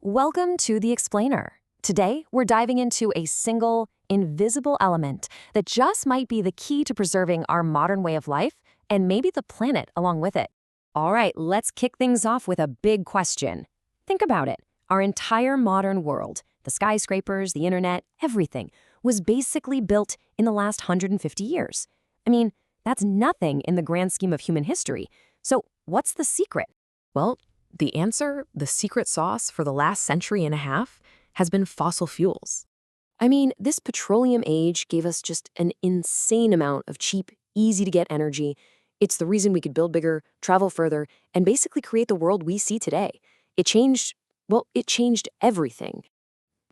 Welcome to The Explainer. Today, we're diving into a single, invisible element that just might be the key to preserving our modern way of life and maybe the planet along with it. All right, let's kick things off with a big question. Think about it. Our entire modern world, the skyscrapers, the internet, everything, was basically built in the last 150 years. I mean, that's nothing in the grand scheme of human history. So, what's the secret? Well, the answer, the secret sauce for the last century and a half, has been fossil fuels. I mean, this petroleum age gave us just an insane amount of cheap, easy-to-get energy. It's the reason we could build bigger, travel further, and basically create the world we see today. It changed everything.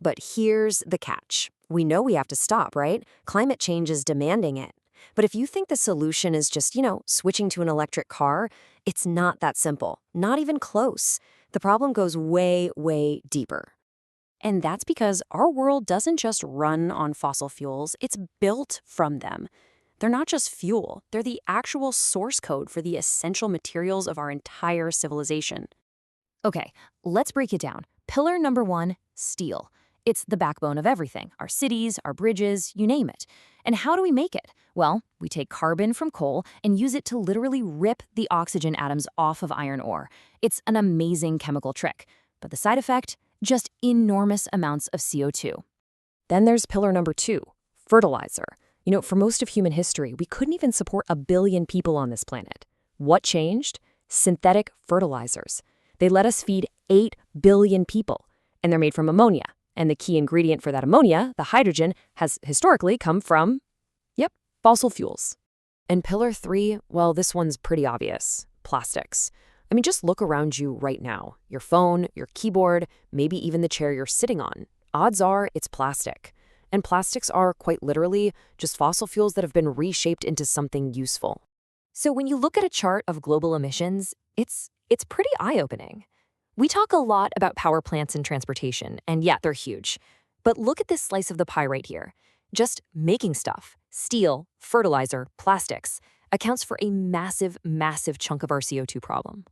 But here's the catch. We know we have to stop, right? Climate change is demanding it. But if you think the solution is just, switching to an electric car, it's not that simple. Not even close. The problem goes way, way deeper. And that's because our world doesn't just run on fossil fuels, it's built from them. They're not just fuel, they're the actual source code for the essential materials of our entire civilization. Okay, let's break it down. Pillar number 1, steel. It's the backbone of everything, our cities, our bridges, you name it. And how do we make it? Well, we take carbon from coal and use it to literally rip the oxygen atoms off of iron ore. It's an amazing chemical trick. But the side effect? Just enormous amounts of CO2. Then there's pillar number 2, fertilizer. For most of human history, we couldn't even support 1 billion people on this planet. What changed? Synthetic fertilizers. They let us feed 8 billion people, and they're made from ammonia. And the key ingredient for that ammonia, the hydrogen, has historically come from, fossil fuels. And pillar 3, well, this one's pretty obvious. Plastics. I mean, just look around you right now. Your phone, your keyboard, maybe even the chair you're sitting on. Odds are it's plastic. And plastics are, quite literally, just fossil fuels that have been reshaped into something useful. So when you look at a chart of global emissions, it's pretty eye-opening. We talk a lot about power plants and transportation, and yeah, they're huge. But look at this slice of the pie right here. Just making stuff, steel, fertilizer, plastics, accounts for a massive, massive chunk of our CO2 problem.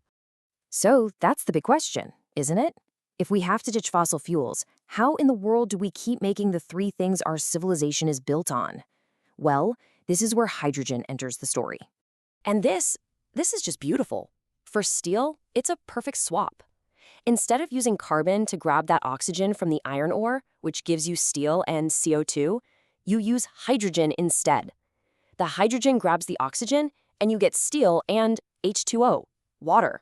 So that's the big question, isn't it? If we have to ditch fossil fuels, how in the world do we keep making the 3 things our civilization is built on? Well, this is where hydrogen enters the story. And this is just beautiful. For steel, it's a perfect swap. Instead of using carbon to grab that oxygen from the iron ore, which gives you steel and CO2, you use hydrogen instead. The hydrogen grabs the oxygen, and you get steel and H2O, water.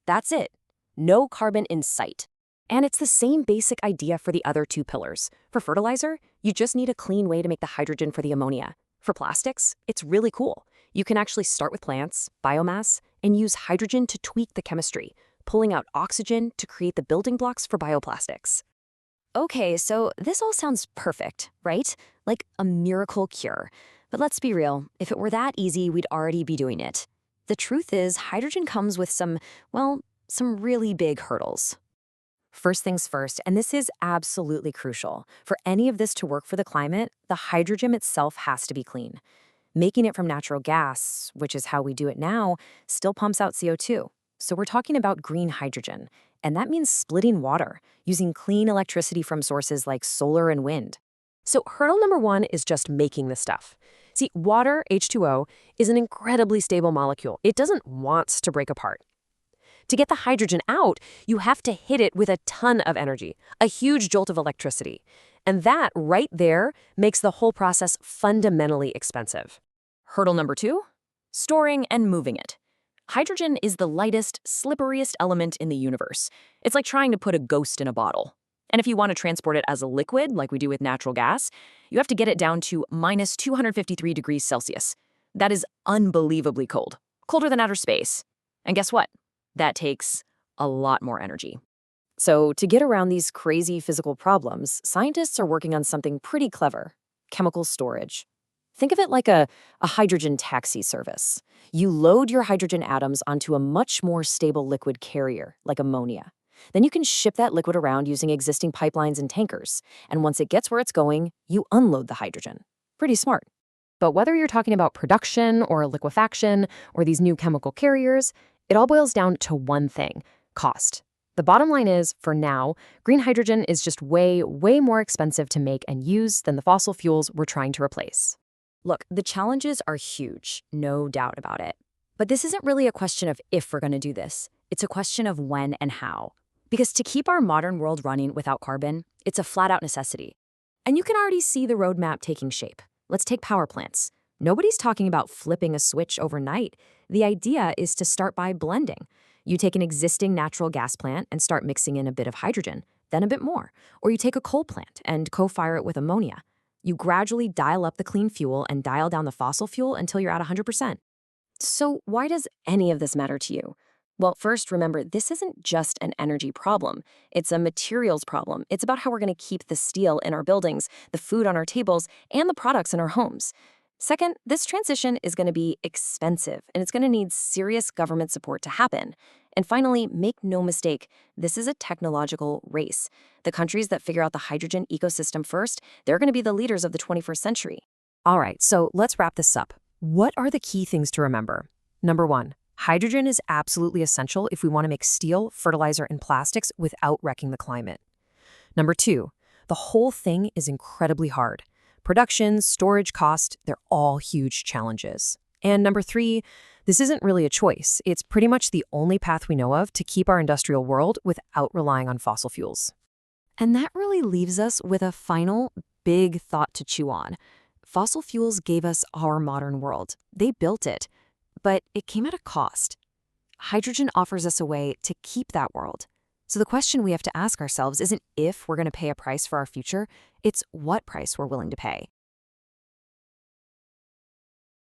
That's it. No carbon in sight. And it's the same basic idea for the other 2 pillars. For fertilizer, you just need a clean way to make the hydrogen for the ammonia. For plastics, it's really cool. You can actually start with plants, biomass, and use hydrogen to tweak the chemistry, pulling out oxygen to create the building blocks for bioplastics. Okay, so this all sounds perfect, right? Like a miracle cure. But let's be real, if it were that easy, we'd already be doing it. The truth is, hydrogen comes with some really big hurdles. First things first, and this is absolutely crucial. For any of this to work for the climate, the hydrogen itself has to be clean. Making it from natural gas, which is how we do it now, still pumps out CO2. So we're talking about green hydrogen, and that means splitting water, using clean electricity from sources like solar and wind. So hurdle number 1 is just making the stuff. See, water, H2O, is an incredibly stable molecule. It doesn't want to break apart. To get the hydrogen out, you have to hit it with a ton of energy, a huge jolt of electricity. And that right there makes the whole process fundamentally expensive. Hurdle number 2, storing and moving it. Hydrogen is the lightest, slipperiest element in the universe. It's like trying to put a ghost in a bottle. And if you want to transport it as a liquid, like we do with natural gas, you have to get it down to minus 253 degrees Celsius. That is unbelievably cold, colder than outer space. And guess what? That takes a lot more energy. So to get around these crazy physical problems, scientists are working on something pretty clever: chemical storage. Think of it like a hydrogen taxi service. You load your hydrogen atoms onto a much more stable liquid carrier, like ammonia. Then you can ship that liquid around using existing pipelines and tankers. And once it gets where it's going, you unload the hydrogen. Pretty smart. But whether you're talking about production or liquefaction or these new chemical carriers, it all boils down to one thing: cost. The bottom line is, for now, green hydrogen is just way, way more expensive to make and use than the fossil fuels we're trying to replace. Look, the challenges are huge, no doubt about it. But this isn't really a question of if we're going to do this. It's a question of when and how. Because to keep our modern world running without carbon, it's a flat-out necessity. And you can already see the roadmap taking shape. Let's take power plants. Nobody's talking about flipping a switch overnight. The idea is to start by blending. You take an existing natural gas plant and start mixing in a bit of hydrogen, then a bit more. Or you take a coal plant and co-fire it with ammonia. You gradually dial up the clean fuel and dial down the fossil fuel until you're at 100%. So why does any of this matter to you? Well, first, remember, this isn't just an energy problem. It's a materials problem. It's about how we're going to keep the steel in our buildings, the food on our tables, and the products in our homes. Second, this transition is going to be expensive, and it's going to need serious government support to happen. And finally, make no mistake, this is a technological race. The countries that figure out the hydrogen ecosystem first, they're going to be the leaders of the 21st century. All right, so let's wrap this up. What are the key things to remember? Number one, hydrogen is absolutely essential if we want to make steel, fertilizer, and plastics without wrecking the climate. Number two, the whole thing is incredibly hard. Production, storage cost, they're all huge challenges. And number three, this isn't really a choice. It's pretty much the only path we know of to keep our industrial world without relying on fossil fuels. And that really leaves us with a final, big thought to chew on. Fossil fuels gave us our modern world. They built it, but it came at a cost. Hydrogen offers us a way to keep that world. So the question we have to ask ourselves isn't if we're going to pay a price for our future, it's what price we're willing to pay.